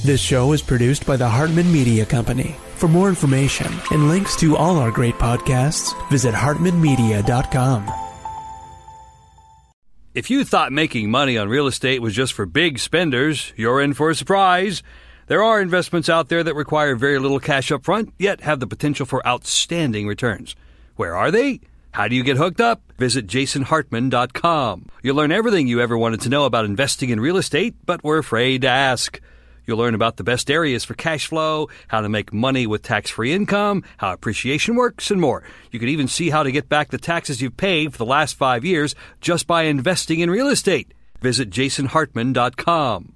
This show is produced by the Hartman Media Company. For more information and links to all our great podcasts, visit hartmanmedia.com. If you thought making money on real estate was just for big spenders, you're in for a surprise. There are investments out there that require very little cash up front, yet have the potential for outstanding returns. Where are they? How do you get hooked up? Visit jasonhartman.com. You'll learn everything you ever wanted to know about investing in real estate, but were afraid to ask. You'll learn about the best areas for cash flow, how to make money with tax-free income, how appreciation works, and more. You can even see how to get back the taxes you've paid for the last 5 years just by investing in real estate. Visit jasonhartman.com.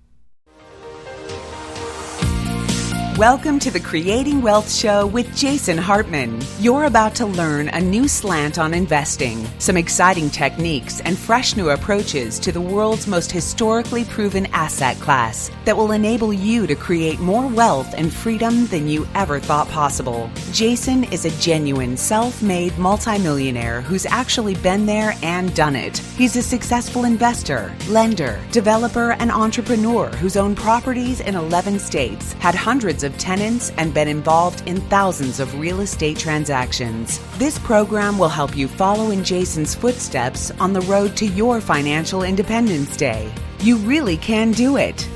Welcome to the Creating Wealth Show with Jason Hartman. You're about to learn a new slant on investing, some exciting techniques, and fresh new approaches to the world's most historically proven asset class that will enable you to create more wealth and freedom than you ever thought possible. Jason is a genuine self-made multimillionaire who's actually been there and done it. He's a successful investor, lender, developer, and entrepreneur who's owned properties in 11 states, had hundreds of tenants, and been involved in thousands of real estate transactions. This program will help you follow in Jason's footsteps on the road to your financial independence day. You really can do it.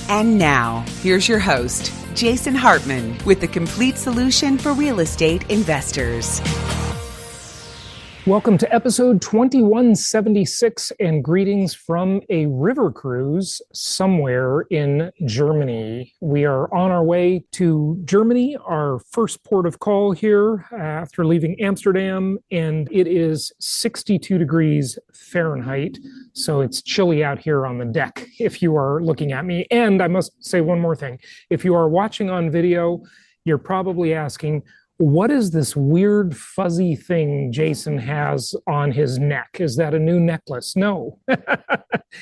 And now, here's your host, Jason Hartman, with the complete solution for real estate investors. Welcome to episode 2176 and greetings from a river cruise somewhere in Germany. We are on our way to Germany, our first port of call here after leaving Amsterdam, and it is 62 degrees Fahrenheit. So it's chilly out here on the deck if you are looking at me. And I must say one more thing. If you are watching on video, you're probably asking, what is this weird fuzzy thing Jason has on his neck? Is that a new necklace? No,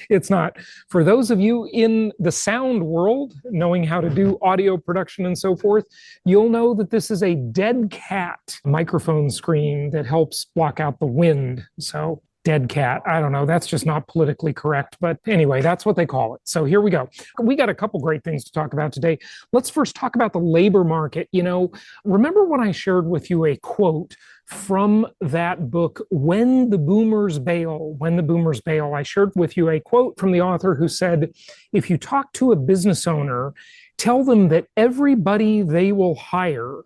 it's not. For those of you in the sound world, knowing how to do audio production and so forth, you'll know that this is a dead cat microphone screen that helps block out the wind. So dead cat. I don't know. That's just not politically correct. But anyway, that's what they call it. So here we go. We got a couple great things to talk about today. Let's first talk about the labor market. You know, remember when I shared with you a quote from that book, When the Boomers Bail? When the Boomers Bail, I shared with you a quote from the author who said, if you talk to a business owner, tell them that everybody they will hire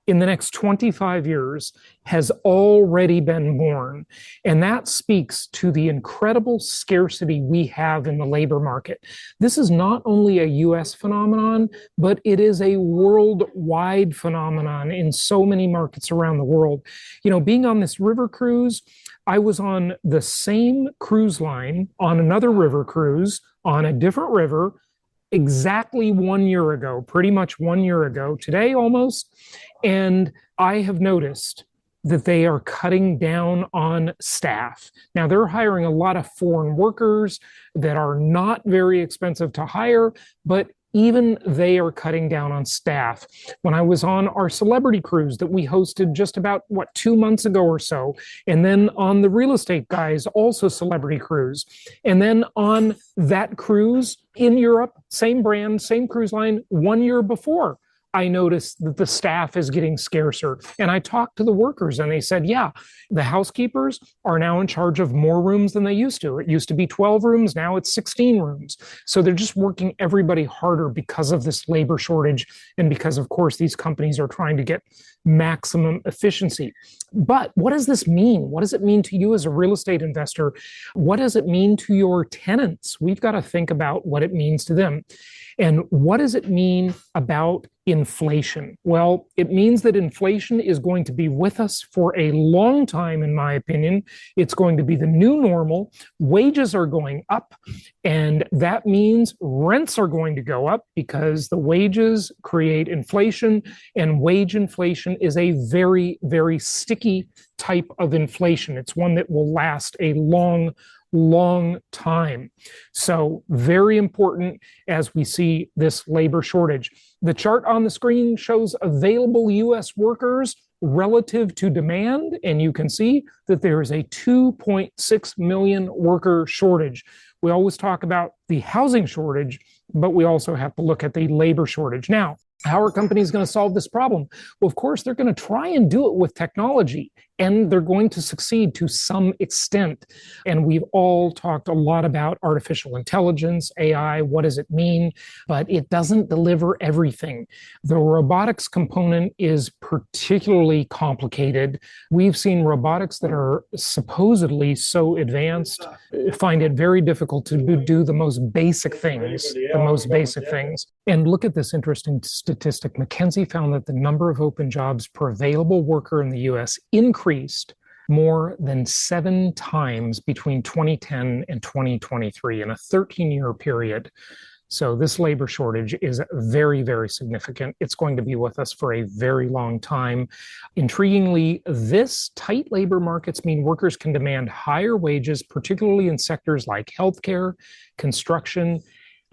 in the next 25 years has already been born. And that speaks to the incredible scarcity we have in the labor market. This is not only a US phenomenon, but it is a worldwide phenomenon in so many markets around the world. You know, being on this river cruise, I was on the same cruise line on another river cruise on a different river exactly 1 year ago, pretty much 1 year ago, today almost. And I have noticed that they are cutting down on staff. Now, they're hiring a lot of foreign workers that are not very expensive to hire, but even they are cutting down on staff. When I was on our celebrity cruise that we hosted just about, 2 months ago or so, and then on the Real Estate Guys, also celebrity cruise, and then on that cruise in Europe, same brand, same cruise line, 1 year before, I noticed that the staff is getting scarcer. And I talked to the workers and they said, yeah, the housekeepers are now in charge of more rooms than they used to. It used to be 12 rooms, now it's 16 rooms. So they're just working everybody harder because of this labor shortage and because, of course, these companies are trying to get maximum efficiency. But what does this mean? What does it mean to you as a real estate investor? What does it mean to your tenants? We've got to think about what it means to them. And what does it mean about inflation? Well, it means that inflation is going to be with us for a long time, in my opinion. It's going to be the new normal. Wages are going up, and that means rents are going to go up because the wages create inflation, and wage inflation is a very, very sticky type of inflation. It's one that will last a long time. So very important as we see this labor shortage. The chart on the screen shows available U.S. workers relative to demand, and you can see that there is a 2.6 million worker shortage. We always talk about the housing shortage, but we also have to look at the labor shortage. Now, how are companies going to solve this problem? Well, of course, they're going to try and do it with technology, and they're going to succeed to some extent. And we've all talked a lot about artificial intelligence, AI, what does it mean? But it doesn't deliver everything. The robotics component is particularly complicated. We've seen robotics that are supposedly so advanced, find it very difficult to do the most basic things, And look at this interesting statistic. McKinsey found that the number of open jobs per available worker in the US increased more than 7 times between 2010 and 2023 in a 13-year period. So this labor shortage is very, very significant. It's going to be with us for a very long time. Intriguingly, this tight labor markets mean workers can demand higher wages, particularly in sectors like healthcare, construction,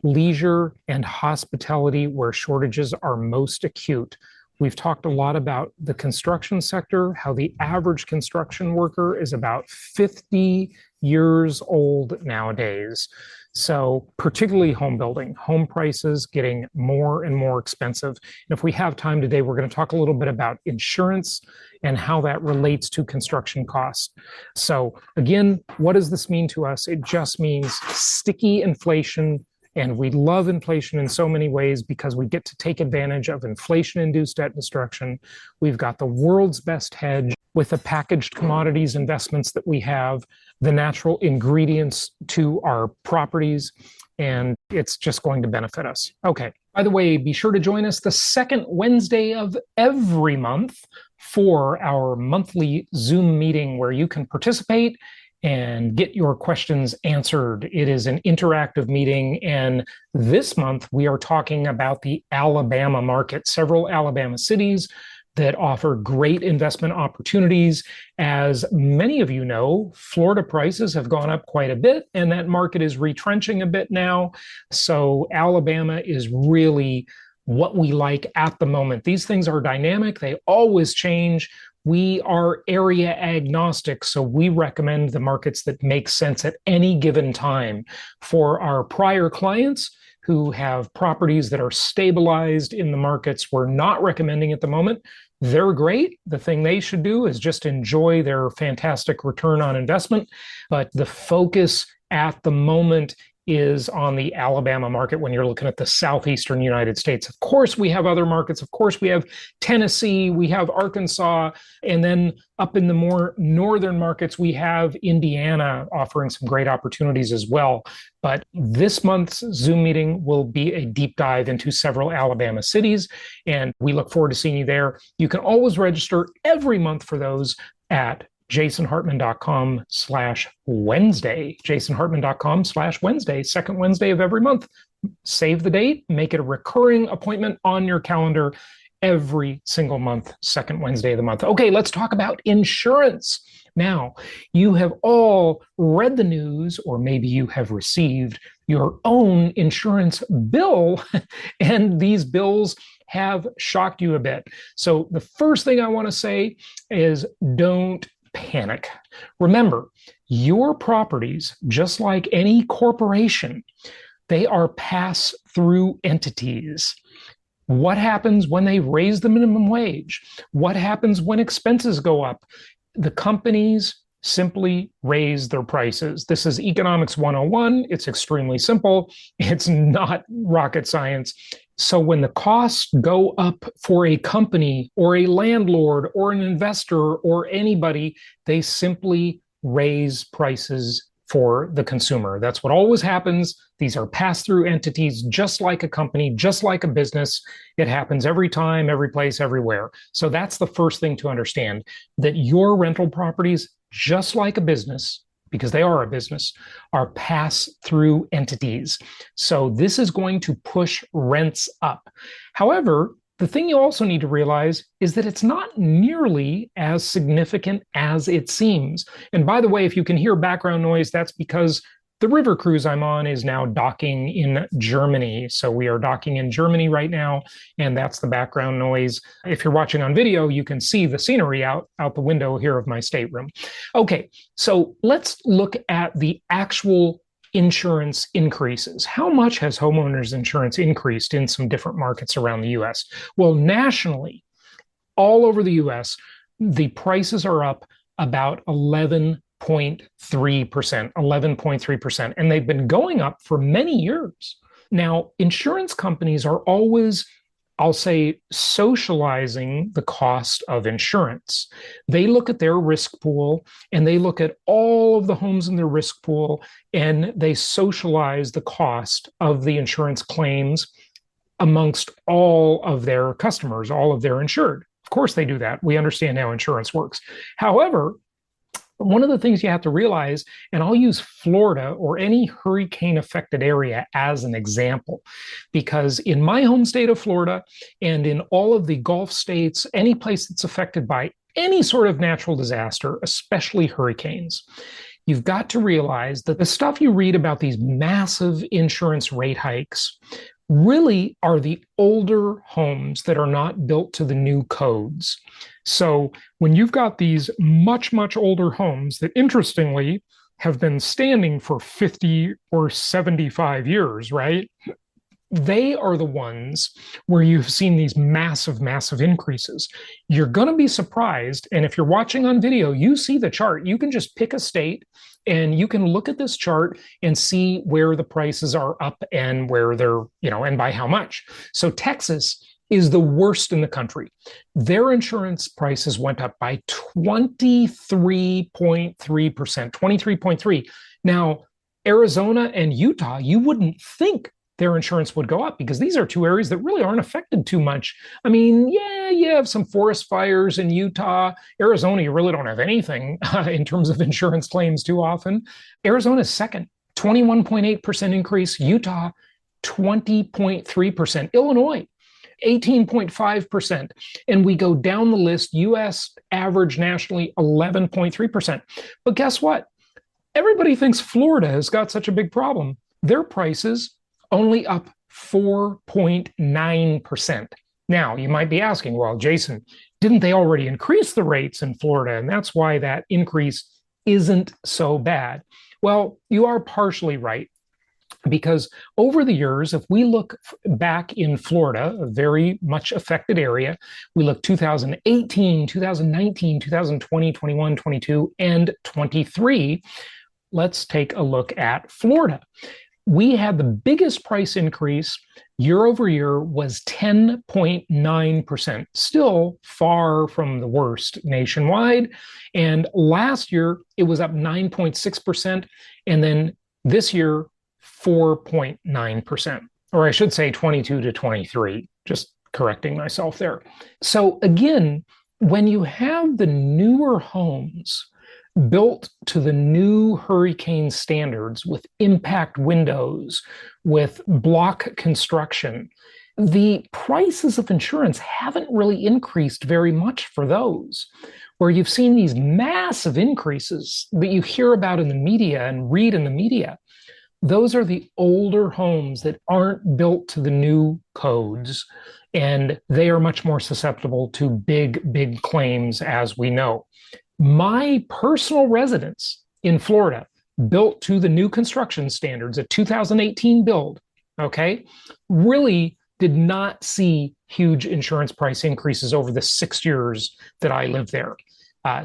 leisure, and hospitality, where shortages are most acute. We've talked a lot about the construction sector, how the average construction worker is about 50 years old nowadays. So particularly home building, home prices getting more and more expensive. And if we have time today, we're going to talk a little bit about insurance and how that relates to construction costs. So again, what does this mean to us? It just means sticky inflation. And we love inflation in so many ways because we get to take advantage of inflation-induced debt destruction. We've got the world's best hedge with the packaged commodities investments that we have, the natural ingredients to our properties, and it's just going to benefit us. Okay, by the way, be sure to join us the second Wednesday of every month for our monthly Zoom meeting where you can participate and get your questions answered. It is an interactive meeting, and this month we are talking about the Alabama market, several Alabama cities that offer great investment opportunities. As many of you know, Florida prices have gone up quite a bit, and that market is retrenching a bit now. So Alabama is really what we like at the moment. These things are dynamic. They always change. We are area agnostic, so we recommend the markets that make sense at any given time. For our prior clients who have properties that are stabilized in the markets we're not recommending at the moment, they're great. The thing they should do is just enjoy their fantastic return on investment. But the focus at the moment is on the Alabama market when you're looking at the southeastern United States. Of course, we have other markets. Of course, we have Tennessee, we have Arkansas, and then up in the more northern markets, we have Indiana offering some great opportunities as well. But this month's Zoom meeting will be a deep dive into several Alabama cities, and we look forward to seeing you there. You can always register every month for those at jasonhartman.com/Wednesday, jasonhartman.com/Wednesday, second Wednesday of every month. Save the date, make it a recurring appointment on your calendar every single month, second Wednesday of the month. Okay, let's talk about insurance. Now, you have all read the news, or maybe you have received your own insurance bill, and these bills have shocked you a bit. So the first thing I want to say is don't panic. Remember, your properties, just like any corporation, they are pass-through entities. What happens when they raise the minimum wage? What happens when expenses go up? The companies simply raise their prices. This is Economics 101. It's extremely simple. It's not rocket science. So when the costs go up for a company or a landlord or an investor or anybody, they simply raise prices for the consumer. That's what always happens. These are pass-through entities, just like a company, just like a business. It happens every time, every place, everywhere. So that's the first thing to understand, that your rental properties, just like a business, because they are a business, are pass-through entities. So this is going to push rents up. However, the thing you also need to realize is that it's not nearly as significant as it seems. And by the way, if you can hear background noise, that's because the river cruise I'm on is now docking in Germany. So we are docking in Germany right now, and that's the background noise. If you're watching on video, you can see the scenery out the window here of my stateroom. Okay, so let's look at the actual insurance increases. How much has homeowners insurance increased in some different markets around the US? Well, nationally, all over the US, the prices are up about 11.3%, and they've been going up for many years. Now, insurance companies are always, I'll say, socializing the cost of insurance. They look at their risk pool and they look at all of the homes in their risk pool and they socialize the cost of the insurance claims amongst all of their customers, all of their insured. Of course they do that. We understand how insurance works. However, one of the things you have to realize, and I'll use Florida or any hurricane affected area as an example, because in my home state of Florida and in all of the Gulf states, any place that's affected by any sort of natural disaster, especially hurricanes, you've got to realize that the stuff you read about these massive insurance rate hikes really are the older homes that are not built to the new codes. So when you've got these much, much older homes that interestingly have been standing for 50 or 75 years, right? They are the ones where you've seen these massive, massive increases. You're going to be surprised. And if you're watching on video, you see the chart. You can just pick a state and you can look at this chart and see where the prices are up and where they're, and by how much. So Texas is the worst in the country. Their insurance prices went up by 23.3%, 23.3. Now, Arizona and Utah, you wouldn't think their insurance would go up because these are two areas that really aren't affected too much. I mean, yeah, you have some forest fires in Utah. Arizona, you really don't have anything in terms of insurance claims too often. Arizona's second, 21.8% increase. Utah, 20.3%. Illinois, 18.5%. And we go down the list, US average nationally, 11.3%. But guess what? Everybody thinks Florida has got such a big problem. Their prices only up 4.9%. Now, you might be asking, well, Jason, didn't they already increase the rates in Florida? And that's why that increase isn't so bad. Well, you are partially right, because over the years, if we look back in Florida, a very much affected area, we look 2018, 2019, 2020, 21, 22, and 23. Let's take a look at Florida. We had the biggest price increase year over year was 10.9%, still far from the worst nationwide. And last year, it was up 9.6%. And then this year, 4.9%, or I should say 22 to 23, just correcting myself there. So again, when you have the newer homes built to the new hurricane standards with impact windows, with block construction, the prices of insurance haven't really increased very much for those. Where you've seen these massive increases that you hear about in the media and read in the media, those are the older homes that aren't built to the new codes, and they are much more susceptible to big, big claims, as we know. My personal residence in Florida, built to the new construction standards, a 2018 build, okay, really did not see huge insurance price increases over the 6 years that I lived there.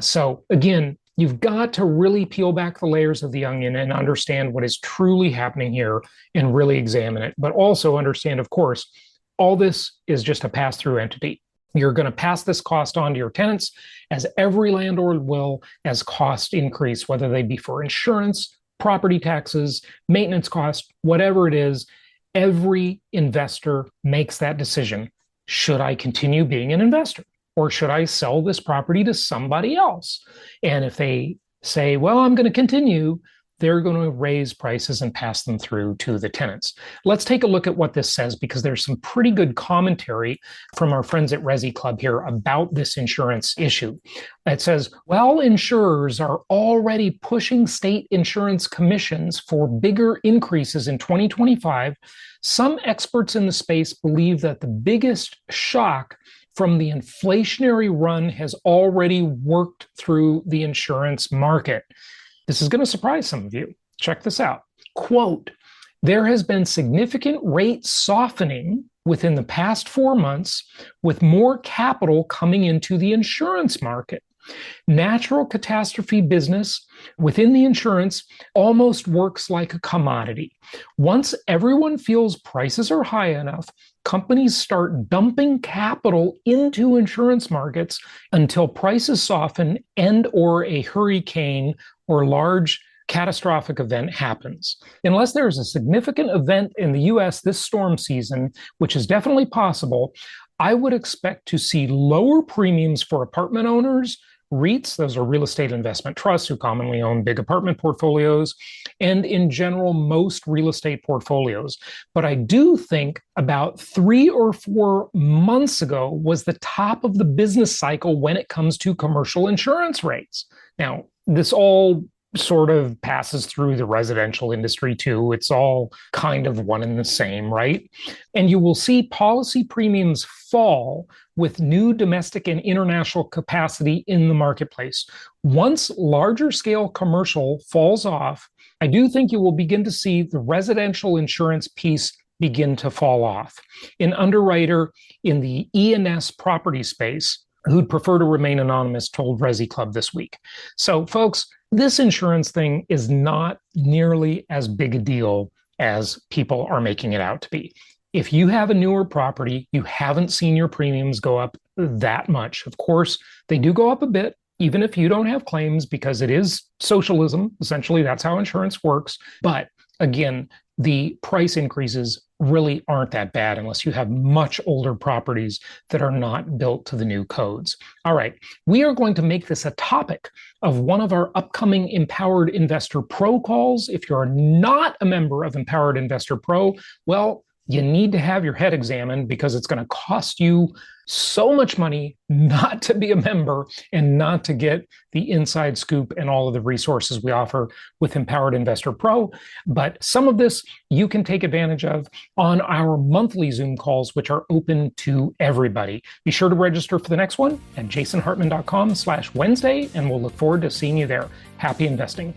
So again, you've got to really peel back the layers of the onion and understand what is truly happening here and really examine it. But also understand, of course, all this is just a pass-through entity. You're going to pass this cost on to your tenants, as every landlord will, as costs increase, whether they be for insurance, property taxes, maintenance costs, whatever it is. Every investor makes that decision. Should I continue being an investor, or should I sell this property to somebody else? And if they say, well, I'm going to continue, they're going to raise prices and pass them through to the tenants. Let's take a look at what this says, because there's some pretty good commentary from our friends at Resi Club here about this insurance issue. It says, well, insurers are already pushing state insurance commissions for bigger increases in 2025. Some experts in the space believe that the biggest shock from the inflationary run has already worked through the insurance market. This is going to surprise some of you. Check this out. quote, there has been significant rate softening within the past 4 months, with more capital coming into the insurance market. Natural catastrophe business within the insurance almost works like a commodity. Once everyone feels prices are high enough, companies start dumping capital into insurance markets until prices soften and or a hurricane or large catastrophic event happens. Unless there is a significant event in the US this storm season, which is definitely possible, I would expect to see lower premiums for apartment owners, REITs, those are real estate investment trusts who commonly own big apartment portfolios, and in general, most real estate portfolios. But I do think about 3 or 4 months ago was the top of the business cycle when it comes to commercial insurance rates. Now, this all sort of passes through the residential industry too. It's all kind of one and the same, right? And you will see policy premiums fall with new domestic and international capacity in the marketplace. Once larger scale commercial falls off, I do think you will begin to see the residential insurance piece begin to fall off. An underwriter in the E&S property space who'd prefer to remain anonymous told Resi Club this week. So folks, this insurance thing is not nearly as big a deal as people are making it out to be. If you have a newer property, you haven't seen your premiums go up that much. Of course, they do go up a bit, even if you don't have claims, because it is socialism. Essentially, that's how insurance works. But again, the price increases really aren't that bad unless you have much older properties that are not built to the new codes. All right, we are going to make this a topic of one of our upcoming Empowered Investor Pro calls. If you're not a member of Empowered Investor Pro, well, you need to have your head examined because it's going to cost you so much money not to be a member and not to get the inside scoop and all of the resources we offer with Empowered Investor Pro. But some of this you can take advantage of on our monthly Zoom calls, which are open to everybody. Be sure to register for the next one at jasonhartman.com/Wednesday, and we'll look forward to seeing you there. Happy investing.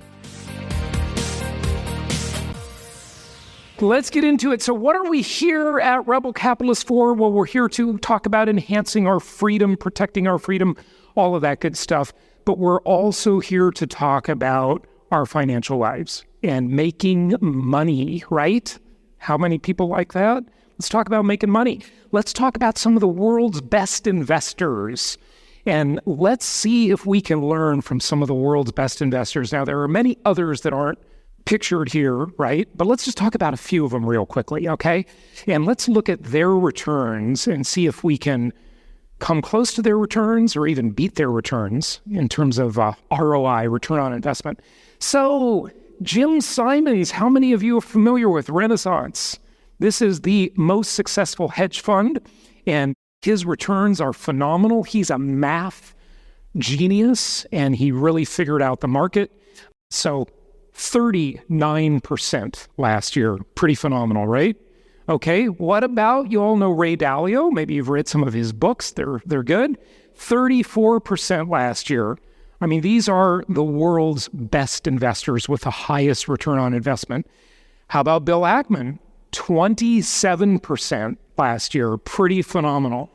Let's get into it. So what are we here at Rebel Capitalist for? Well, we're here to talk about enhancing our freedom, protecting our freedom, all of that good stuff. But we're also here to talk about our financial lives and making money, right? How many people like that? Let's talk about making money. Let's talk about some of the world's best investors. And let's see if we can learn from some of the world's best investors. Now, there are many others that aren't pictured here, right? But let's just talk about a few of them real quickly, okay? And let's look at their returns and see if we can come close to their returns or even beat their returns in terms of ROI, return on investment. So, Jim Simons, how many of you are familiar with Renaissance? This is the most successful hedge fund, and his returns are phenomenal. He's a math genius, and he really figured out the market. So, 39% last year. Pretty phenomenal, right? Okay, what about, you all know Ray Dalio? Maybe you've read some of his books. They're good. 34% last year. I mean, these are the world's best investors with the highest return on investment. How about Bill Ackman? 27% last year. Pretty phenomenal.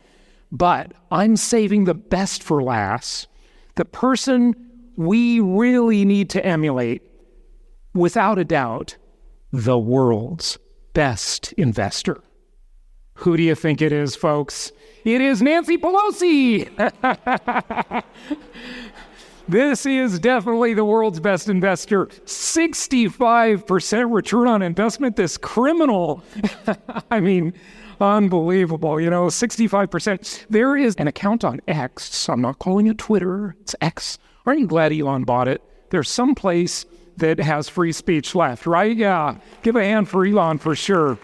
But I'm saving the best for last. The person we really need to emulate, without a doubt, the world's best investor. Who do you think it is, folks? It is Nancy Pelosi! This is definitely the world's best investor. 65% return on investment, this criminal. I mean, unbelievable, 65%. There is an account on X. I'm not calling it Twitter. It's X. Aren't you glad Elon bought it? There's some place that has free speech left, right? Yeah, give a hand for Elon for sure.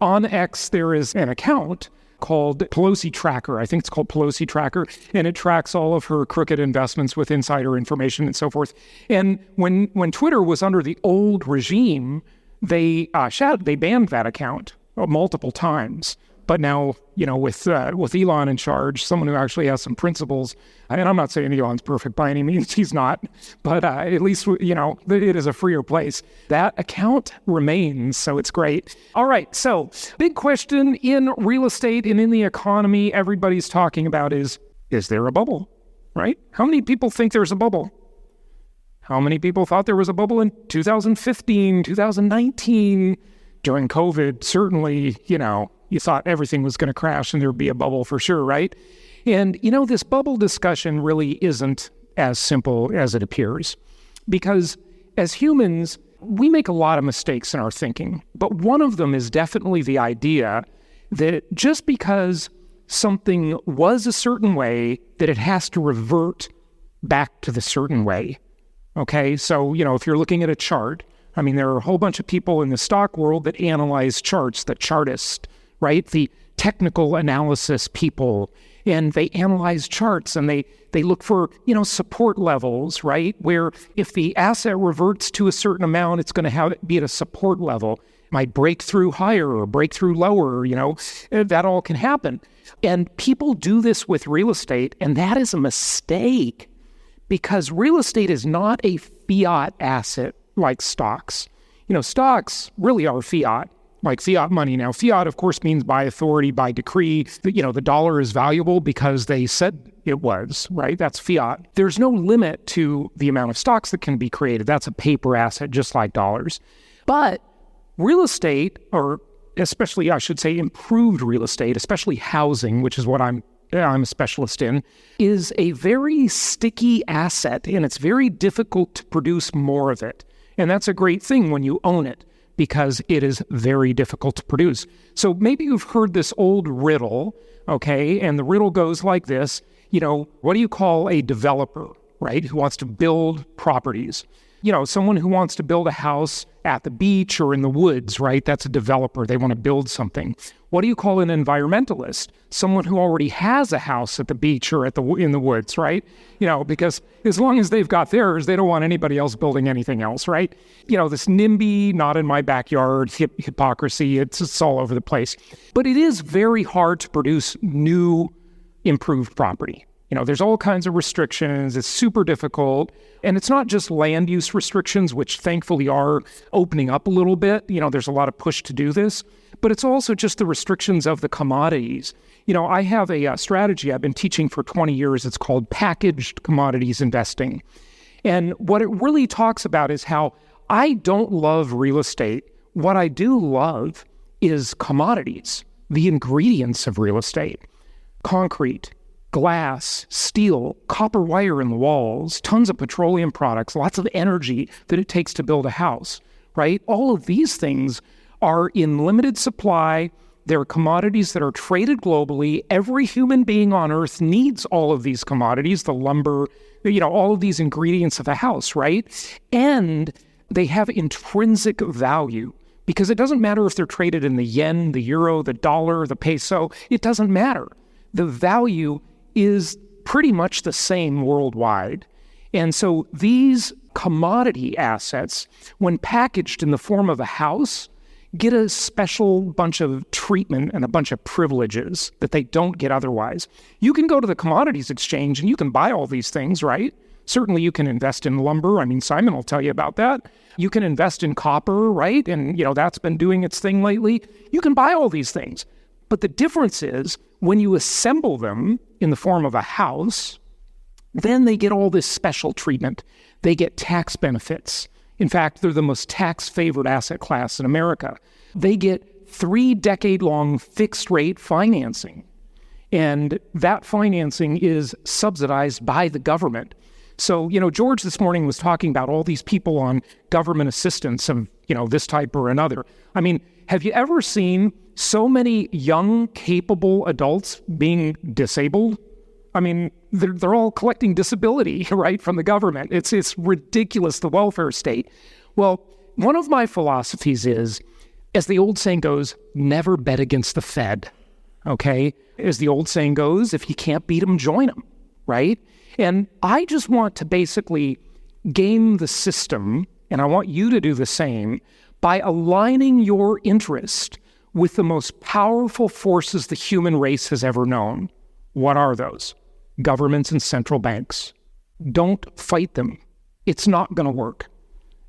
On X, there is an account called Pelosi Tracker. I think it's called Pelosi Tracker, and it tracks all of her crooked investments with insider information and so forth. And when Twitter was under the old regime, they banned that account multiple times. But now, with Elon in charge, someone who actually has some principles, and I'm not saying Elon's perfect by any means, he's not, but at least, it is a freer place. That account remains, so it's great. All right, so big question in real estate and in the economy everybody's talking about is there a bubble, right? How many people think there's a bubble? How many people thought there was a bubble in 2015, 2019? During COVID, certainly, you thought everything was going to crash and there would be a bubble for sure, right? And, this bubble discussion really isn't as simple as it appears. Because as humans, we make a lot of mistakes in our thinking. But one of them is definitely the idea that just because something was a certain way, that it has to revert back to the certain way. Okay, so, if you're looking at a chart, there are a whole bunch of people in the stock world that analyze charts, the chartists, right? The technical analysis people, and they analyze charts and they look for, support levels, right? Where if the asset reverts to a certain amount, it's going to be at a support level. It might break through higher or break through lower, that all can happen. And people do this with real estate, and that is a mistake because real estate is not a fiat asset like stocks. Stocks really are fiat, like fiat money. Now, fiat, of course, means by authority, by decree. The dollar is valuable because they said it was, right? That's fiat. There's no limit to the amount of stocks that can be created. That's a paper asset, just like dollars. But real estate, or especially, I should say, improved real estate, especially housing, which is what I'm a specialist in, is a very sticky asset, and it's very difficult to produce more of it. And that's a great thing when you own it, because it is very difficult to produce. So maybe you've heard this old riddle, okay? And the riddle goes like this, what do you call a developer, right? Who wants to build properties? Someone who wants to build a house at the beach or in the woods, right? That's a developer. They want to build something. What do you call an environmentalist? Someone who already has a house at the beach or in the woods, right? Because as long as they've got theirs, they don't want anybody else building anything else, right? This NIMBY, not in my backyard, hypocrisy, it's all over the place. But it is very hard to produce new, improved property. There's all kinds of restrictions. It's super difficult. And it's not just land use restrictions, which thankfully are opening up a little bit. There's a lot of push to do this. But it's also just the restrictions of the commodities. I have a strategy I've been teaching for 20 years. It's called packaged commodities investing. And what it really talks about is how I don't love real estate. What I do love is commodities, the ingredients of real estate. Concrete, glass, steel, copper wire in the walls, tons of petroleum products, lots of energy that it takes to build a house, right? All of these things are in limited supply. They're commodities that are traded globally. Every human being on earth needs all of these commodities, the lumber, all of these ingredients of a house, right? And they have intrinsic value because it doesn't matter if they're traded in the yen, the euro, the dollar, the peso. It doesn't matter. The value is pretty much the same worldwide. And so these commodity assets, when packaged in the form of a house, get a special bunch of treatment and a bunch of privileges that they don't get otherwise. You can go to the commodities exchange and you can buy all these things, right? Certainly you can invest in lumber. Simon will tell you about that. You can invest in copper, right? And, that's been doing its thing lately. You can buy all these things. But the difference is when you assemble them in the form of a house, then they get all this special treatment. They get tax benefits. In fact, they're the most tax-favored asset class in America. They get 3-decade-long fixed-rate financing. And that financing is subsidized by the government. So, George this morning was talking about all these people on government assistance of, this type or another. Have you ever seen so many young, capable adults being disabled? They're all collecting disability, right, from the government. It's ridiculous, the welfare state. Well, one of my philosophies is, as the old saying goes, never bet against the Fed, okay? As the old saying goes, if you can't beat them, join them, right? And I just want to basically game the system, and I want you to do the same, by aligning your interest with the most powerful forces the human race has ever known. What are those? Governments and central banks. Don't fight them. It's not going to work.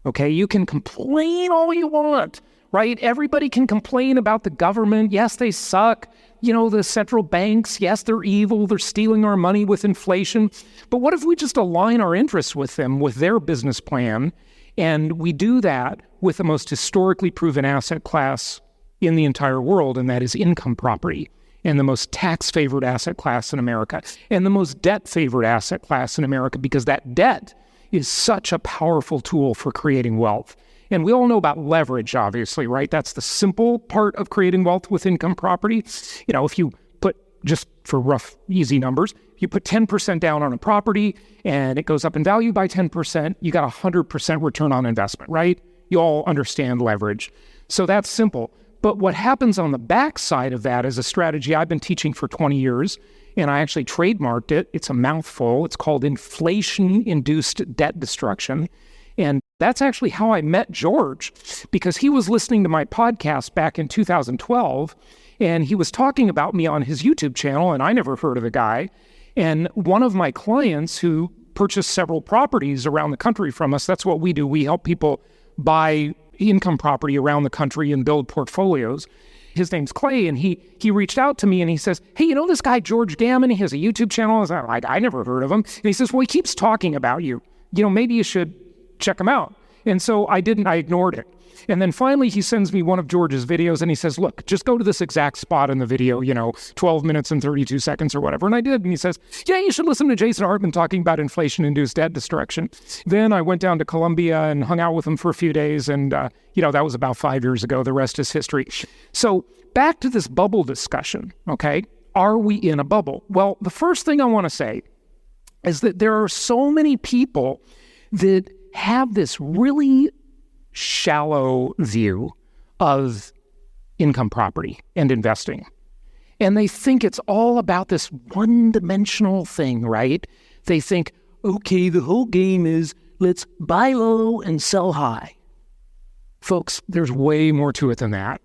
Okay, you can complain all you want, right? Everybody can complain about the government. Yes, they suck. The central banks, yes, they're evil. They're stealing our money with inflation. But what if we just align our interests with them, with their business plan, and we do that with the most historically proven asset class in the entire world, and that is income property, and the most tax-favored asset class in America, and the most debt-favored asset class in America, because that debt is such a powerful tool for creating wealth. And we all know about leverage, obviously, right? That's the simple part of creating wealth with income property. If you put, just for rough, easy numbers, you put 10% down on a property and it goes up in value by 10%, you got 100% return on investment, right? You all understand leverage. So that's simple. But what happens on the backside of that is a strategy I've been teaching for 20 years, and I actually trademarked it. It's a mouthful. It's called inflation-induced debt destruction. And that's actually how I met George, because he was listening to my podcast back in 2012, and he was talking about me on his YouTube channel, and I never heard of the guy. And one of my clients who purchased several properties around the country from us, that's what we do. We help people buy income property around the country and build portfolios. His name's Clay, and he reached out to me and he says, hey, this guy George Gammon, he has a YouTube channel. I'm like, I never heard of him. And he says, well, he keeps talking about you. Maybe you should check him out. And so I didn't, I ignored it. And then finally he sends me one of George's videos and he says, look, just go to this exact spot in the video, 12 minutes and 32 seconds or whatever. And I did. And he says, yeah, you should listen to Jason Hartman talking about inflation-induced debt destruction. Then I went down to Colombia and hung out with him for a few days. And, that was about 5 years ago. The rest is history. So back to this bubble discussion, okay? Are we in a bubble? Well, the first thing I want to say is that there are so many people that have this really shallow view of income property and investing. And they think it's all about this one-dimensional thing, right? They think, okay, the whole game is let's buy low and sell high. Folks, there's way more to it than that.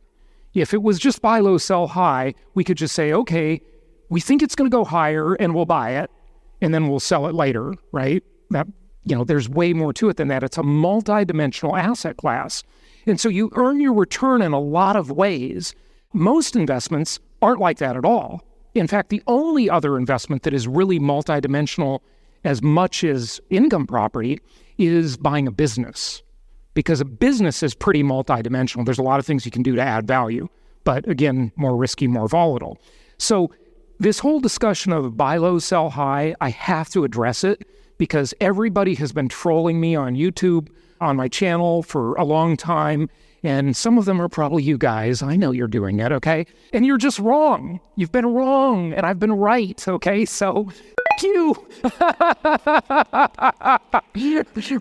If it was just buy low, sell high, we could just say, okay, we think it's going to go higher and we'll buy it and then we'll sell it later, right? There's way more to it than that. It's a multi-dimensional asset class. And so you earn your return in a lot of ways. Most investments aren't like that at all. In fact, the only other investment that is really multi-dimensional as much as income property is buying a business. Because a business is pretty multi-dimensional. There's a lot of things you can do to add value. But again, more risky, more volatile. So this whole discussion of buy low, sell high, I have to address it, because everybody has been trolling me on YouTube, on my channel for a long time, and some of them are probably you guys. I know you're doing it, okay? And you're just wrong. You've been wrong, and I've been right, okay? So, f*** you.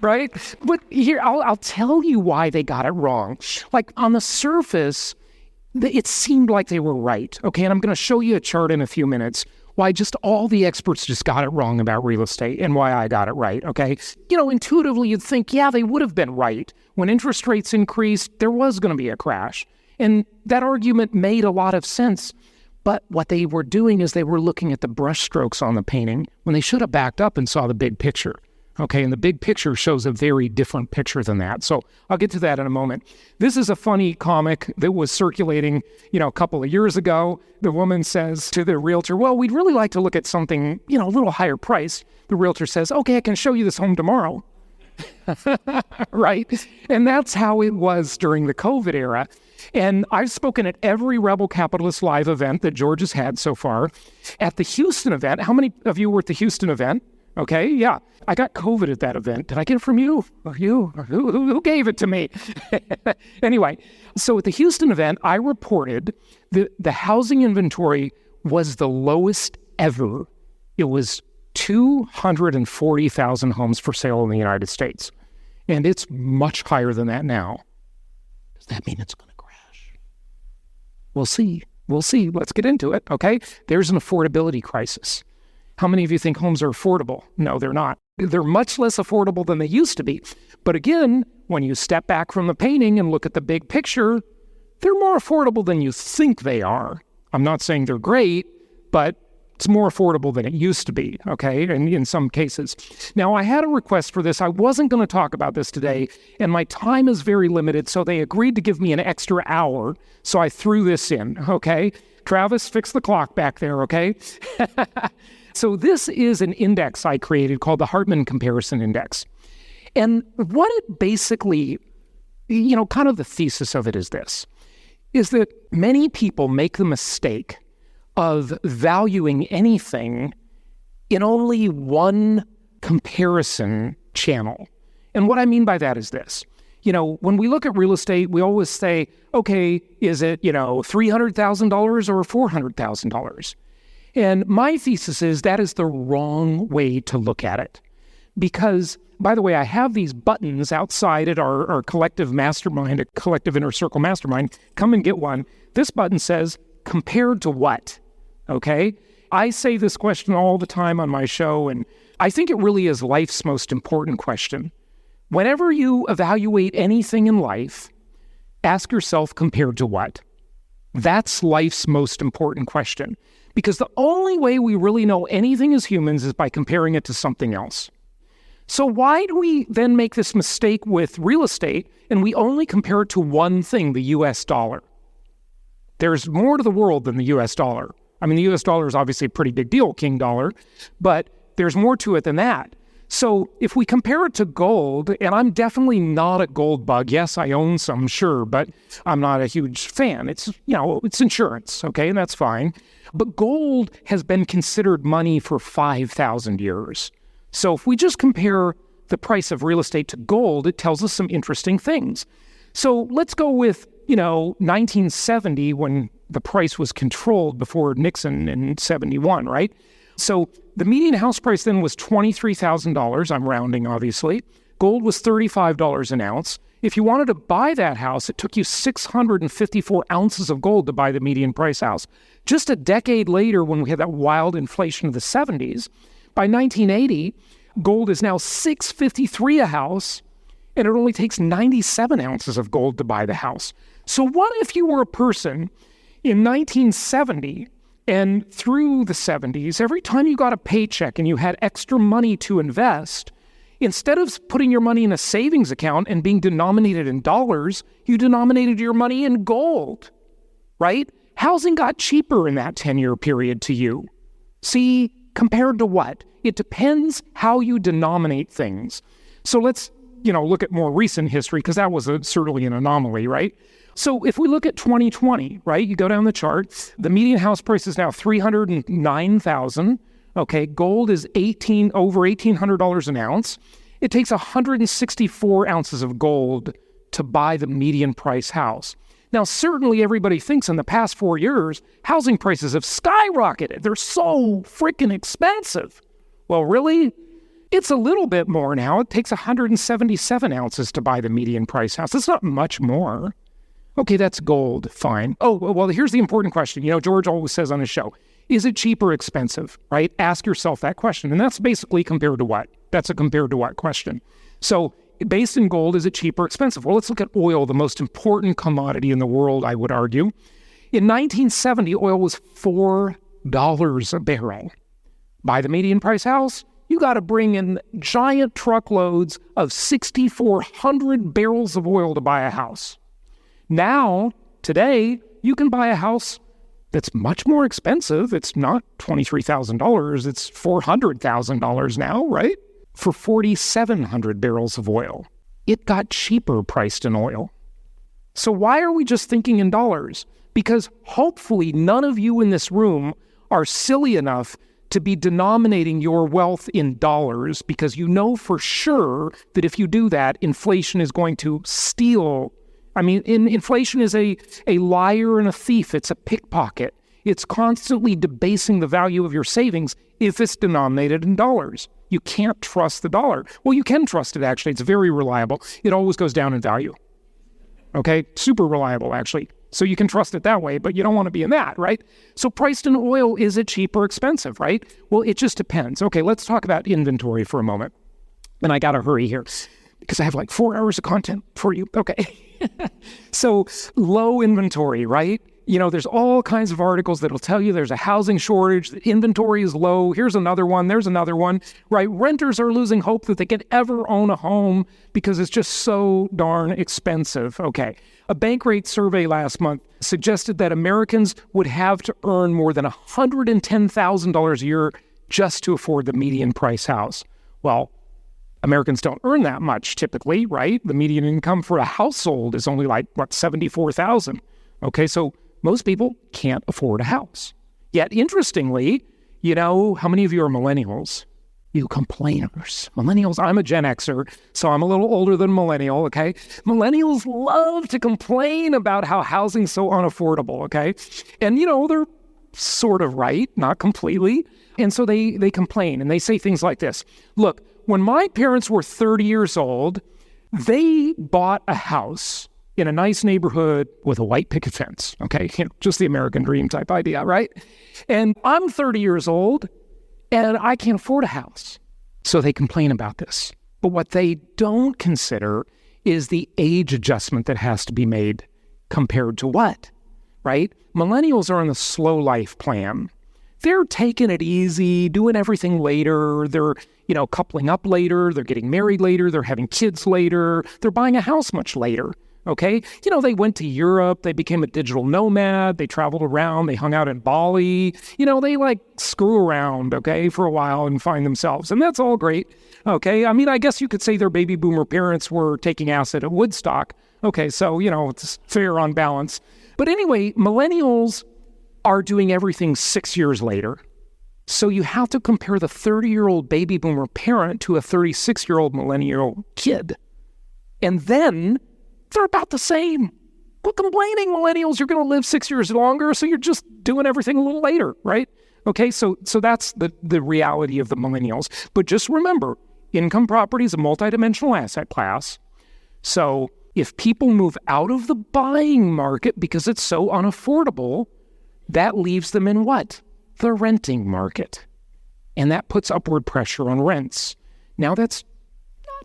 Right? But here, I'll tell you why they got it wrong. Like, on the surface, it seemed like they were right, okay? And I'm going to show you a chart in a few minutes why just all the experts just got it wrong about real estate and why I got it right, okay? Intuitively you'd think, yeah, they would have been right. When interest rates increased, there was going to be a crash. And that argument made a lot of sense. But what they were doing is they were looking at the brushstrokes on the painting when they should have backed up and saw the big picture. Okay, and the big picture shows a very different picture than that. So I'll get to that in a moment. This is a funny comic that was circulating, a couple of years ago. The woman says to the realtor, well, we'd really like to look at something, a little higher price. The realtor says, okay, I can show you this home tomorrow. Right? And that's how it was during the COVID era. And I've spoken at every Rebel Capitalist Live event that George has had so far. At the Houston event, how many of you were at the Houston event? Okay, yeah. I got COVID at that event. Did I get it from you? Or you? Who gave it to me? Anyway, so at the Houston event, I reported that the housing inventory was the lowest ever. It was 240,000 homes for sale in the United States. And it's much higher than that now. Does that mean it's going to crash? We'll see. We'll see. Let's get into it, okay? There's an affordability crisis. How many of you think homes are affordable? No, they're not. They're much less affordable than they used to be. But again, when you step back from the painting and look at the big picture, they're more affordable than you think they are. I'm not saying they're great, but it's more affordable than it used to be, okay, and in some cases. Now, I had a request for this. I wasn't going to talk about this today, and my time is very limited, so they agreed to give me an extra hour, so I threw this in, okay? Travis, fix the clock back there, okay? So this is an index I created called the Hartman Comparison Index. And what it basically, kind of the thesis of it is this, is that many people make the mistake of valuing anything in only one comparison channel. And what I mean by that is this. When we look at real estate, we always say, okay, is it, $300,000 or $400,000? And my thesis is that is the wrong way to look at it. Because, by the way, I have these buttons outside at our collective mastermind, a collective inner circle mastermind. Come and get one. This button says, compared to what? Okay? I say this question all the time on my show, and I think it really is life's most important question. Whenever you evaluate anything in life, ask yourself, compared to what? That's life's most important question. Because the only way we really know anything as humans is by comparing it to something else. So why do we then make this mistake with real estate and we only compare it to one thing, the US dollar? There's more to the world than the US dollar. I mean, the US dollar is obviously a pretty big deal, king dollar, but there's more to it than that. So if we compare it to gold, and I'm definitely not a gold bug. Yes, I own some, sure, but I'm not a huge fan. It's, it's insurance, okay, and that's fine. But gold has been considered money for 5,000 years. So if we just compare the price of real estate to gold, it tells us some interesting things. So let's go with, 1970 when the price was controlled before Nixon in 71, right? So the median house price then was $23,000. I'm rounding, obviously. Gold was $35 an ounce. If you wanted to buy that house, it took you 654 ounces of gold to buy the median price house. Just a decade later, when we had that wild inflation of the 70s, by 1980, gold is now $653 a house, and it only takes 97 ounces of gold to buy the house. So what if you were a person in 1970 and through the 70s, every time you got a paycheck and you had extra money to invest, instead of putting your money in a savings account and being denominated in dollars, you denominated your money in gold, right? Housing got cheaper in that 10-year period to you. See, compared to what? It depends how you denominate things. So let's, look at more recent history, because that was certainly an anomaly, right? So if we look at 2020, right, you go down the chart, the median house price is now $309,000. Okay, gold is over $1,800 an ounce. It takes 164 ounces of gold to buy the median price house. Now, certainly everybody thinks in the past 4 years, housing prices have skyrocketed. They're so freaking expensive. Well, really? It's a little bit more now. It takes 177 ounces to buy the median price house. That's not much more. Okay, that's gold. Fine. Oh, well, here's the important question. George always says on his show, is it cheap or expensive, right? Ask yourself that question. And that's basically compared to what? That's a compared to what question. So based in gold, is it cheap or expensive? Well, let's look at oil, the most important commodity in the world, I would argue. In 1970, oil was $4 a barrel. Buy the median price house, you got to bring in giant truckloads of 6,400 barrels of oil to buy a house. Now, today, you can buy a house that's much more expensive. It's not $23,000. It's $400,000 now, right? For 4,700 barrels of oil. It got cheaper priced in oil. So why are we just thinking in dollars? Because hopefully none of you in this room are silly enough to be denominating your wealth in dollars, because you know for sure that if you do that, inflation is going to steal. I mean, inflation is a liar and a thief. It's a pickpocket. It's constantly debasing the value of your savings if it's denominated in dollars. You can't trust the dollar. Well, you can trust it, actually. It's very reliable. It always goes down in value. Okay? Super reliable, actually. So you can trust it that way, but you don't want to be in that, right? So priced in oil, is it cheap or expensive, right? Well, it just depends. Okay, let's talk about inventory for a moment. And I got to hurry here because I have like 4 hours of content for you. Okay. So low inventory, right? There's all kinds of articles that'll tell you there's a housing shortage, the inventory is low, here's another one, there's another one, right? Renters are losing hope that they can ever own a home because it's just so darn expensive. Okay. A Bankrate survey last month suggested that Americans would have to earn more than $110,000 a year just to afford the median price house. Well, Americans don't earn that much typically, right? The median income for a household is only $74,000. Okay, so most people can't afford a house. Yet, interestingly, how many of you are millennials? You complainers. Millennials, I'm a Gen Xer, so I'm a little older than millennial, okay? Millennials love to complain about how housing's so unaffordable, okay? And, they're sort of right, not completely. And so they complain, and they say things like this. Look, when my parents were 30 years old, they bought a house in a nice neighborhood with a white picket fence, okay? Just the American dream type idea, right? And I'm 30 years old, and I can't afford a house. So they complain about this. But what they don't consider is the age adjustment that has to be made compared to what, right? Millennials are on the slow life plan. They're taking it easy, doing everything later. They're, coupling up later. They're getting married later. They're having kids later. They're buying a house much later. Okay, they went to Europe, they became a digital nomad, they traveled around, they hung out in Bali, they screw around, okay, for a while and find themselves. And that's all great, okay? I mean, I guess you could say their baby boomer parents were taking acid at Woodstock. Okay, so, it's fair on balance. But anyway, millennials are doing everything 6 years later. So you have to compare the 30-year-old baby boomer parent to a 36-year-old millennial kid. And then they're about the same. Quit complaining, millennials. You're going to live 6 years longer, so you're just doing everything a little later, right? Okay, so that's the reality of the millennials. But just remember, income property is a multidimensional asset class. So if people move out of the buying market because it's so unaffordable, that leaves them in what? The renting market. And that puts upward pressure on rents. Now, that's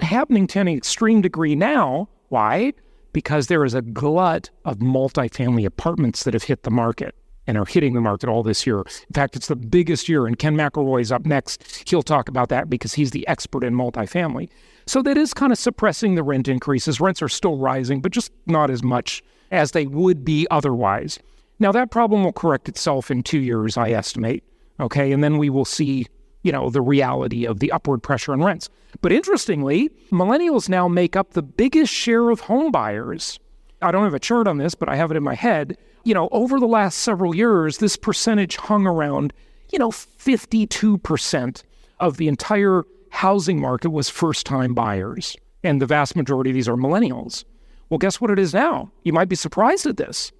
not happening to any extreme degree now. Why? Because there is a glut of multifamily apartments that have hit the market and are hitting the market all this year. In fact, it's the biggest year, and Ken McElroy's up next. He'll talk about that because he's the expert in multifamily. So that is kind of suppressing the rent increases. Rents are still rising, but just not as much as they would be otherwise. Now, that problem will correct itself in 2 years, I estimate, okay? And then we will see, the reality of the upward pressure on rents. But interestingly, millennials now make up the biggest share of home buyers. I don't have a chart on this, but I have it in my head. Over the last several years, this percentage hung around, 52% of the entire housing market was first-time buyers. And the vast majority of these are millennials. Well, guess what it is now? You might be surprised at this.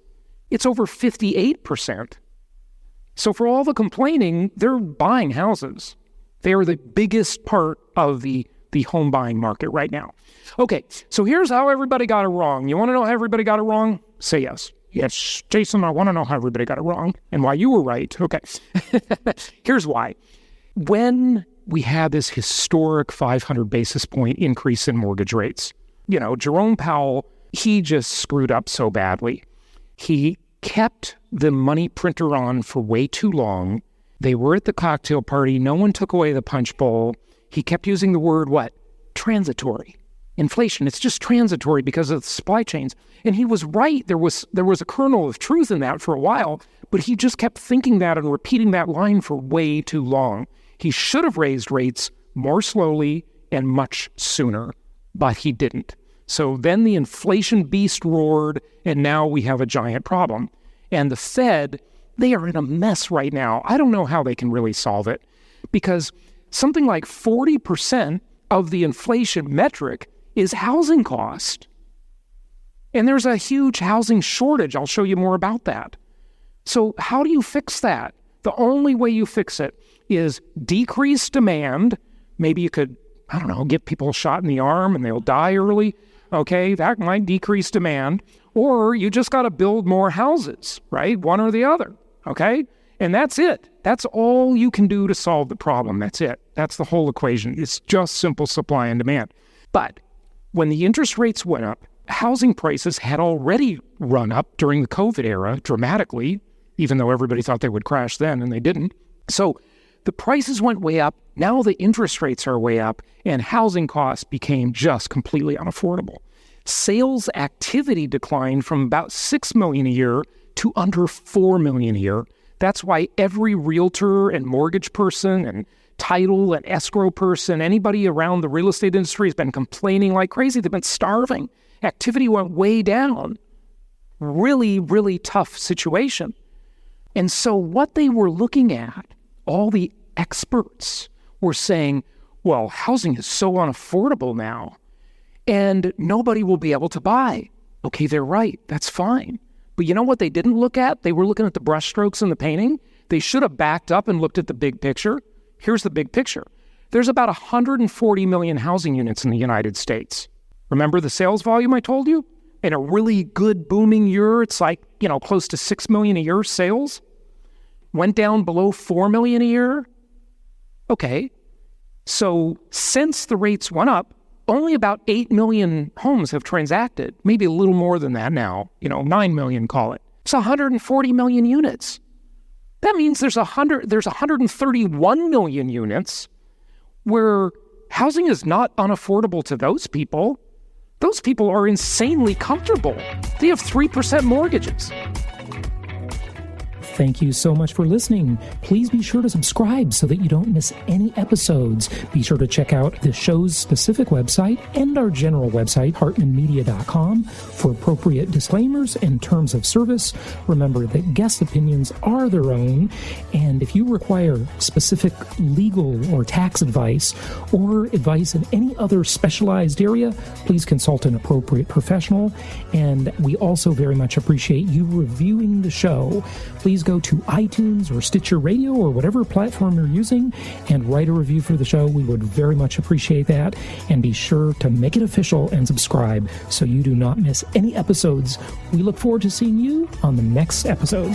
It's over 58%. So for all the complaining, they're buying houses. They are the biggest part of the home buying market right now. Okay, so here's how everybody got it wrong. You want to know how everybody got it wrong? Say yes. Yes, Jason, I want to know how everybody got it wrong and why you were right. Okay, here's why. When we had this historic 500 basis point increase in mortgage rates, Jerome Powell, he just screwed up so badly. He kept the money printer on for way too long. They were at the cocktail party. No one took away the punch bowl. He kept using the word, what? Transitory. Inflation. It's just transitory because of the supply chains. And he was right. There was a kernel of truth in that for a while, but he just kept thinking that and repeating that line for way too long. He should have raised rates more slowly and much sooner, but he didn't. So then the inflation beast roared, and now we have a giant problem. And the Fed, they are in a mess right now. I don't know how they can really solve it, because something like 40% of the inflation metric is housing cost. And there's a huge housing shortage. I'll show you more about that. So how do you fix that? The only way you fix it is decrease demand. Maybe you could, give people a shot in the arm and they'll die early. Okay, that might decrease demand. Or you just got to build more houses, right? One or the other, okay? And that's it. That's all you can do to solve the problem. That's it. That's the whole equation. It's just simple supply and demand. But when the interest rates went up, housing prices had already run up during the COVID era dramatically, even though everybody thought they would crash then, and they didn't. So the prices went way up. Now the interest rates are way up, and housing costs became just completely unaffordable. Sales activity declined from about $6 million a year to under $4 million a year. That's why every realtor and mortgage person and title and escrow person, anybody around the real estate industry has been complaining like crazy. They've been starving. Activity went way down. Really, really tough situation. And so what they were looking at, all the experts were saying, well, housing is so unaffordable now, and nobody will be able to buy. Okay, they're right. That's fine. But you know what they didn't look at? They were looking at the brushstrokes in the painting. They should have backed up and looked at the big picture. Here's the big picture. There's about 140 million housing units in the United States. Remember the sales volume I told you? In a really good booming year, it's like, close to 6 million a year sales. Went down below 4 million a year. Okay. So since the rates went up, only about 8 million homes have transacted. Maybe a little more than that now, 9 million, call it. It's 140 million units. That means there's 131 million units where housing is not unaffordable to those people. Those people are insanely comfortable. They have 3% mortgages. Thank you so much for listening. Please be sure to subscribe so that you don't miss any episodes. Be sure to check out the show's specific website and our general website, hartmanmedia.com, for appropriate disclaimers and terms of service. Remember that guest opinions are their own, and if you require specific legal or tax advice or advice in any other specialized area, please consult an appropriate professional. And we also very much appreciate you reviewing the show. Please go to iTunes or Stitcher Radio or whatever platform you're using and write a review for the show. We would very much appreciate that. And be sure to make it official and subscribe so you do not miss any episodes. We look forward to seeing you on the next episode.